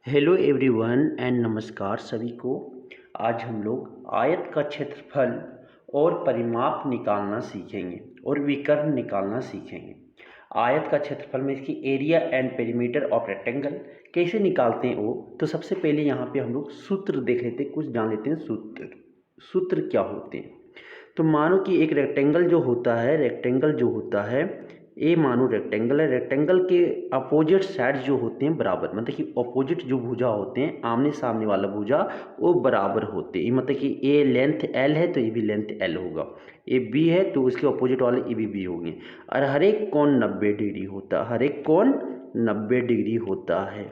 Hello everyone and नमस्कार सभी को। आज हम लोग आयत का क्षेत्रफल और परिमाप निकालना सीखेंगे और विकर्ण निकालना सीखेंगे। आयत का क्षेत्रफल में इसकी area and perimeter of rectangle कैसे निकालते हैं वो तो सबसे पहले यहाँ पे हम लोग सूत्र देख लेते हैं, कुछ जान लेते हैं। सूत्र क्या होते हैं। तो मानो कि एक रेक्टेंगल जो होता है ए मानो रेक्टेंगल है। रेक्टेंगल के अपोजिट साइड जो होते हैं बराबर, मतलब कि अपोजिट जो भुजा होते हैं, आमने सामने वाला भुजा वो बराबर होते हैं। मतलब कि ए लेंथ एल है तो ये भी लेंथ एल होगा, ए बी है तो उसके अपोजिट वाले ए बी होंगे। और हर एक कोण 90 डिग्री होता है, हर एक कोण 90 डिग्री होता है।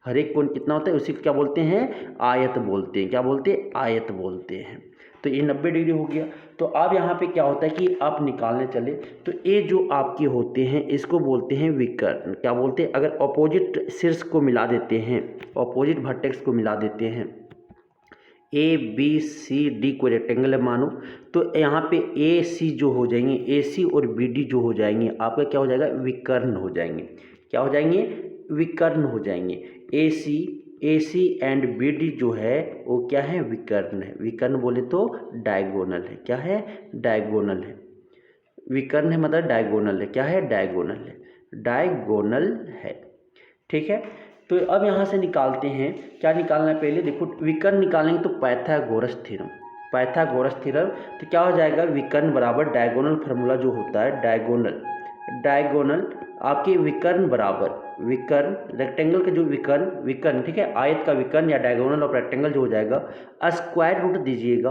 हर एक कोण कितना होता है उसी को क्या बोलते हैं, आयत बोलते हैं। क्या बोलते हैं, आयत बोलते हैं। तो ये 90 डिग्री हो गया। तो अब यहाँ पे क्या होता है कि आप निकालने चले तो ये जो आपके होते हैं इसको बोलते हैं विकर्ण। क्या बोलते हैं, अगर अपोजिट शीर्ष को मिला देते हैं, अपोजिट वर्टेक्स को मिला देते हैं, ए बी सी डी को रेक्टेंगल है मानो, तो यहाँ पे ए सी जो हो जाएंगे, ए सी और बी डी जो हो जाएंगे आपका क्या हो जाएगा, विकर्ण हो जाएंगे। क्या हो जाएंगे, विकर्ण हो जाएंगे। ए सी एंड बी डी जो है वो क्या है, विकर्ण है। विकर्ण बोले तो डायगोनल है। क्या है, डायगोनल है। विकर्ण है मतलब डायगोनल है। क्या है, डायगोनल है, डायगोनल है। ठीक है। तो अब यहाँ से निकालते हैं, क्या निकालना है पहले देखो। विकर्ण निकालेंगे तो पाइथागोरस थ्योरम, पाइथागोरस थ्योरम। तो क्या हो जाएगा, विकर्ण बराबर डायगोनल फार्मूला जो होता है डायगोनल आपके विकर्ण बराबर विकर्ण, रेक्टेंगल का जो विकर्ण ठीक है, आयत का विकर्ण या डायगोनल ऑफ रेक्टेंगल जो हो जाएगा, स्क्वायर रूट दीजिएगा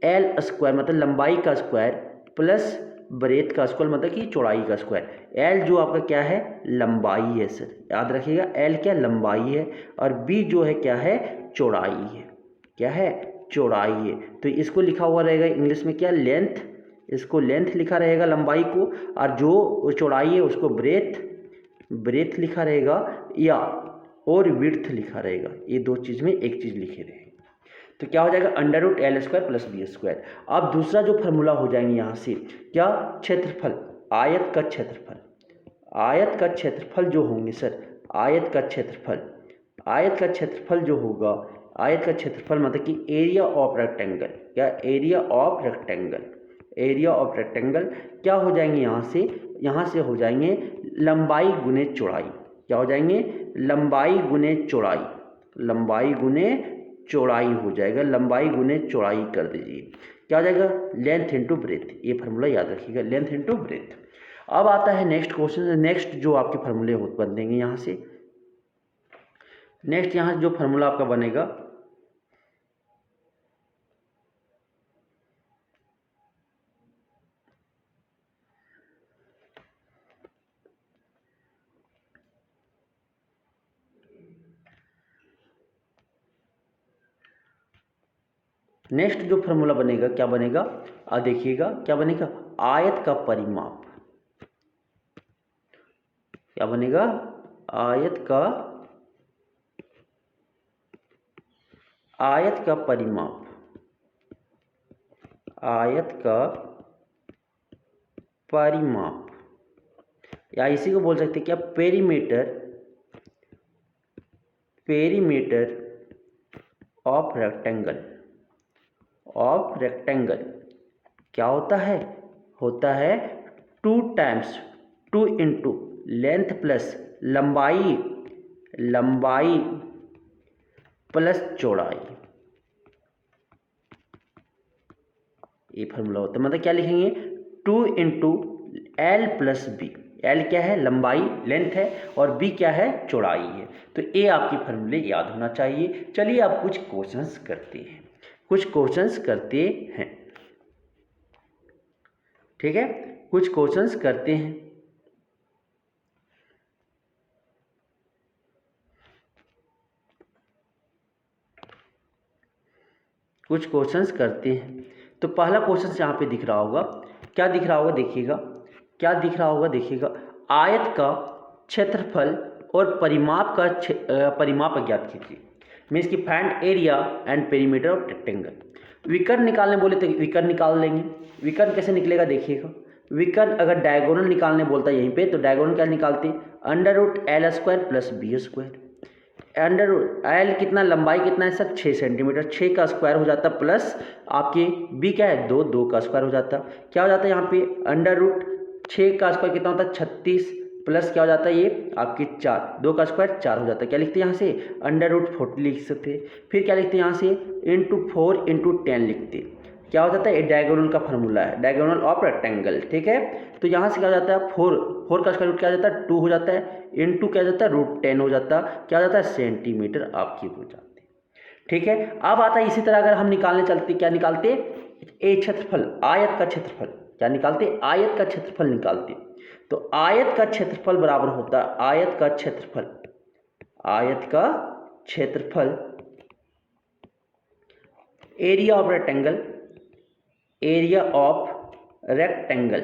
एल स्क्वायर मतलब लंबाई का स्क्वायर प्लस ब्रेथ का स्क्वायर मतलब कि चौड़ाई का स्क्वायर। एल जो आपका क्या है, लंबाई है सर, याद रखिएगा। एल क्या, लंबाई है, और बी जो है क्या है, चौड़ाई है। क्या है, चौड़ाई है। तो इसको लिखा हुआ रहेगा इंग्लिश में क्या, लेंथ। इसको लेंथ लिखा रहेगा लंबाई को, और जो चौड़ाई है उसको ब्रेथ लिखा रहेगा, या और विड्थ लिखा रहेगा। ये दो चीज़ में एक चीज़ लिखे रहेगा। तो क्या हो जाएगा, under root L square plus B square. अब दूसरा जो फार्मूला हो जाएंगे यहाँ से क्या, क्षेत्रफल, आयत का क्षेत्रफल। आयत का क्षेत्रफल जो होंगे सर, आयत का क्षेत्रफल जो होगा, आयत का क्षेत्रफल मतलब कि एरिया ऑफ रेक्टेंगल। क्या, एरिया ऑफ रेक्टेंगल क्या हो जाएंगे यहाँ से हो जाएंगे लंबाई गुने चौड़ाई। क्या हो जाएंगे, लंबाई गुने चौड़ाई हो जाएगा। लंबाई गुने चौड़ाई कर दीजिए, क्या हो जाएगा, लेंथ इंटू ब्रेथ। ये फार्मूला याद रखिएगा, लेंथ इंटू ब्रेथ। अब आता है नेक्स्ट क्वेश्चन, नेक्स्ट जो आपके फार्मूले बन देंगे यहाँ से। नेक्स्ट यहाँ जो फार्मूला आपका बनेगा, नेक्स्ट जो फार्मूला बनेगा क्या बनेगा, देखिएगा क्या बनेगा, आयत का परिमाप। क्या बनेगा, आयत का परिमाप। आयत का परिमाप, या इसी को बोल सकते हैं क्या, पेरीमीटर ऑफ रेक्टेंगल। क्या होता है 2 टाइम्स 2 इंटू लेंथ प्लस लंबाई प्लस चौड़ाई। ये फार्मूला होता है। मतलब क्या लिखेंगे, 2 into L plus B. L क्या है, लंबाई लेंथ है, और बी क्या है, चौड़ाई है। तो ये आपके फार्मूले याद होना चाहिए। चलिए आप कुछ क्वेश्चंस करते हैं। ठीक है, कुछ क्वेश्चंस करते हैं। तो पहला क्वेश्चन यहाँ पे दिख रहा होगा, क्या दिख रहा होगा देखिएगा, आयत का क्षेत्रफल और परिमाप ज्ञात कीजिए। मीन्स की find area and perimeter of rectangle. विकर्ण निकालने बोले तो विकर्ण निकाल लेंगे। विकर्ण कैसे निकलेगा देखिएगा, विकर्ण अगर डायगोनल निकालने बोलता है यहीं पे, तो डायगोनल क्या निकालते, under root L square plus B square. Under L कितना, लंबाई कितना है सर 6 सेंटीमीटर, 6 का स्क्वायर हो जाता प्लस आपके बी क्या है 2, 2 का स्क्वायर हो जाता, क्या हो जाता है यहाँ पे अंडर रूट 6 का स्क्वायर कितना होता है 36 प्लस क्या हो जाता है ये आपके 4, 2 का स्क्वायर 4 हो जाता है। क्या लिखते हैं यहाँ से अंडर रूट 40 लिख सकते हैं। फिर क्या लिखते हैं यहाँ से इंटू 4 इंटू 10 लिखते हैं। क्या हो जाता है, ये डायगोनल का फॉर्मूला है, डायगोनल ऑफ रेक्टेंगल, ठीक है। तो यहाँ से क्या हो जाता है 4 का स्क्वायर रूट क्या हो जाता है 2 हो जाता है, इंटू क्या हो जाता है रूट 10 हो जाता है, क्या हो जाता है सेंटीमीटर आपकी हो जाती है, ठीक है। अब आता है इसी तरह अगर हम निकालने चलते, क्या निकालते ए क्षेत्रफल, आयत का क्षेत्रफल, क्या निकालते आयत का क्षेत्रफल निकालते। तो आयत का क्षेत्रफल बराबर होता है आयत का क्षेत्रफल, आयत का क्षेत्रफल area of rectangle, area of rectangle,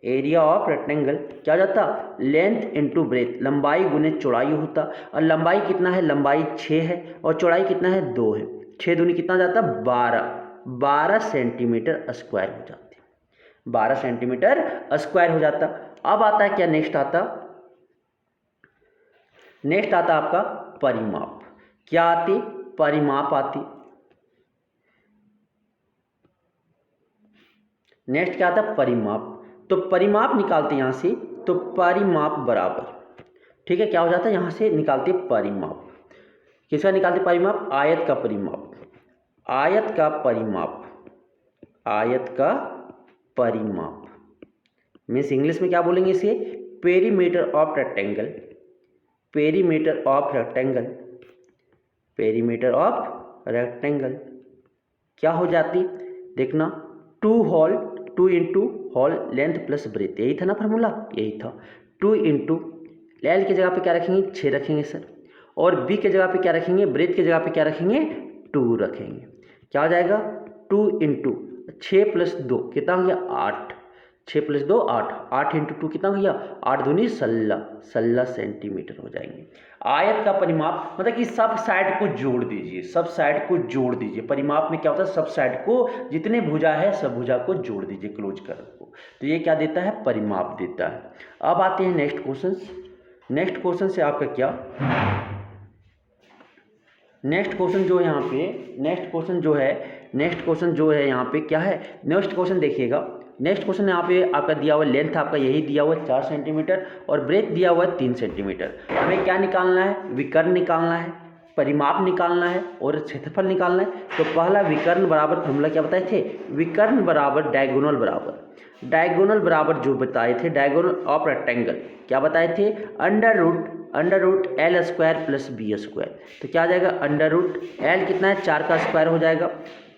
area of rectangle क्या हो जाता लेंथ इंटू ब्रेथ, लंबाई गुने चौड़ाई होता। और लंबाई कितना है, लंबाई 6 है और चौड़ाई कितना है 2 है, 6 दूनी कितना जाता 12 सेंटीमीटर स्क्वायर हो जाती, 12 सेंटीमीटर स्क्वायर हो जाता। अब आता है क्या, नेक्स्ट आता आपका परिमाप, क्या आती परिमाप आती। नेक्स्ट क्या आता परिमाप, तो परिमाप निकालते यहाँ से, तो परिमाप बराबर, ठीक है, क्या हो जाता है यहाँ से निकालते परिमाप, किसका निकालते परिमाप, आयत का परिमाप, आयत का परिमाप, आयत का परिमाप मीन्स इंग्लिश में क्या बोलेंगे इसे, perimeter of rectangle, perimeter of rectangle, perimeter of rectangle क्या हो जाती देखना 2 whole 2 into whole length plus breadth, यही था ना फार्मूला, यही था 2 इंटू एल की जगह पे क्या रखेंगे 6 रखेंगे सर, और बी की जगह पे क्या रखेंगे, ब्रेथ की जगह पे क्या रखेंगे 2 रखेंगे, क्या हो जाएगा 2 इंटू 6 प्लस 2 कितना हो गया 8, 6 प्लस 2 8, 8 इंटू 2 कितना हो गया 8 दूनी 16 सेंटीमीटर हो जाएंगे। आयत का परिमाप मतलब कि सब साइड को जोड़ दीजिए, सब साइड को जोड़ दीजिए, परिमाप में क्या होता है सब साइड को जितने भुजा है सब भुजा को जोड़ दीजिए क्लोज कर को, तो ये क्या देता है परिमाप देता है। अब आते हैं नेक्स्ट क्वेश्चन, नेक्स्ट क्वेश्चन से आपका क्या, नेक्स्ट क्वेश्चन जो है यहाँ पे, नेक्स्ट क्वेश्चन जो है यहाँ पे क्या है, नेक्स्ट क्वेश्चन देखिएगा, नेक्स्ट क्वेश्चन यहाँ पे आपका दिया हुआ लेंथ आपका यही दिया हुआ है 4 सेंटीमीटर और ब्रेथ दिया हुआ है 3 सेंटीमीटर। हमें क्या निकालना है, विकर्ण निकालना है, परिमाप निकालना है और क्षेत्रफल निकालना है। तो पहला विकर्ण बराबर फॉर्मूला क्या बताए थे, विकर्ण बराबर डायगोनल बराबर, डायगोनल बराबर जो बताए थे डायगोनल ऑफ रेक्टेंगल क्या बताए थे under root L square plus B square. तो क्या आ जाएगा अंडर रूट एल कितना है 4 का स्क्वायर हो जाएगा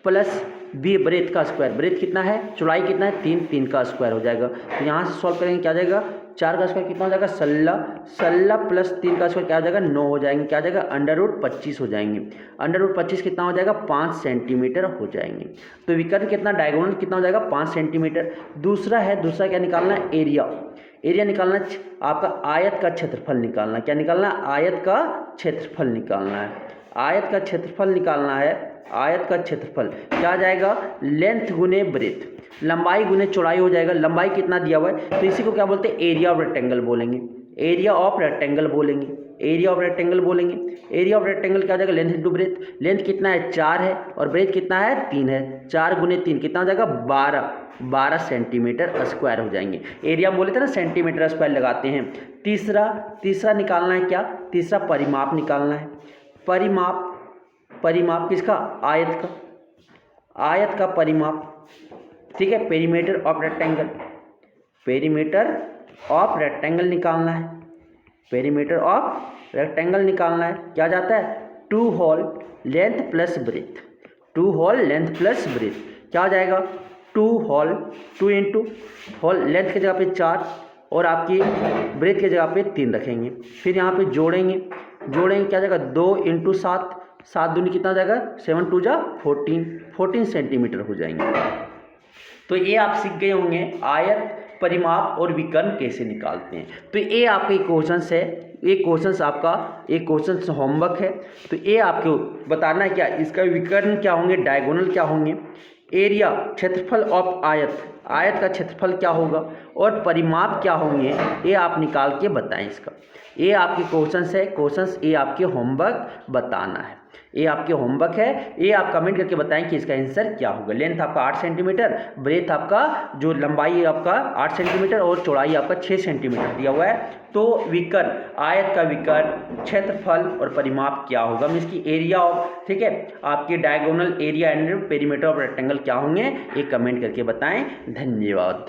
प्लस बी ब्रेथ का स्क्वायर, ब्रेथ कितना है चौड़ाई कितना है 3 का स्क्वायर हो जाएगा। तो यहाँ से सॉल्व करेंगे क्या आ जाएगा 4 का स्क्वायर कितना हो जाएगा 16 प्लस 3 का स्क्वायर क्या हो जाएगा 9 हो जाएंगे, क्या आ जाएगा अंडर रूट 25 हो जाएंगे, अंडर रूट 25 कितना हो जाएगा 5 सेंटीमीटर हो जाएंगे। तो विकर्ण कितना डायगोनल कितना हो जाएगा 5 सेंटीमीटर। दूसरा क्या निकालना है एरिया, एरिया निकालना आपका आयत का क्षेत्रफल निकालना, क्या निकालना है आयत का क्षेत्रफल निकालना है, आयत का क्षेत्रफल निकालना है, आयत का क्षेत्रफल क्या आ जाएगा लेंथ गुने ब्रेथ, लंबाई गुने चौड़ाई हो जाएगा, लंबाई कितना दिया हुआ है तो इसी को क्या बोलते हैं एरिया ऑफ रेक्टेंगल बोलेंगे, एरिया ऑफ रेक्टेंगल बोलेंगे, एरिया ऑफ रेक्टेंगल बोलेंगे। एरिया ऑफ रेक्टेंगल क्या हो जाएगा लेंथ इंटू ब्रेथ, लेंथ कितना है 4 है और ब्रेथ कितना है 3 है, 4 गुने 3 कितना हो जाएगा 12 सेंटीमीटर स्क्वायर हो जाएंगे। एरिया बोले थे ना सेंटीमीटर स्क्वायर लगाते हैं। तीसरा निकालना है क्या, तीसरा परिमाप निकालना है, परिमाप किसका आयत का परिमाप, ठीक है, perimeter of rectangle, perimeter of rectangle निकालना है, पेरीमीटर ऑफ रेक्टेंगल निकालना है। क्या जाता है 2 whole length plus breadth, 2 whole length plus breadth क्या हो जाएगा 2 होल 2 इंटू होल लेंथ की जगह पे 4 और आपकी ब्रेथ की जगह पे 3 रखेंगे, फिर यहाँ पे जोड़ेंगे क्या जाएगा 2 इंटू 7, 7 दूनी कितना हो जाएगा 7 2 जा 14 सेंटीमीटर हो जाएंगे। तो ये आप सीख गए होंगे आयत परिमाप और विकर्ण कैसे निकालते हैं। तो ये आपके क्वेश्चन है, ये क्वेश्चन होमवर्क है। तो ये आपको बताना है क्या इसका विकर्ण क्या होंगे, डायगोनल क्या होंगे, एरिया क्षेत्रफल ऑफ आयत आयत का क्षेत्रफल क्या होगा और परिमाप क्या होंगे, ये आप निकाल के बताएं इसका। ये आपके क्वेश्चंस है, क्वेश्चंस ये आपके होमवर्क बताना है, ये आपके होमवर्क है। ये आप कमेंट करके बताएं कि इसका आंसर क्या होगा। लेंथ आपका 8 सेंटीमीटर, ब्रेथ आपका जो लंबाई है आपका 8 सेंटीमीटर और चौड़ाई आपका 6 सेंटीमीटर दिया हुआ है। तो विकर्ण, आयत का विकर्ण, क्षेत्रफल और परिमाप क्या होगा, मीन्स की एरिया ऑफ, ठीक है, आपके diagonal area and perimeter of rectangle क्या होंगे, ये कमेंट करके बताएं। धन्यवाद।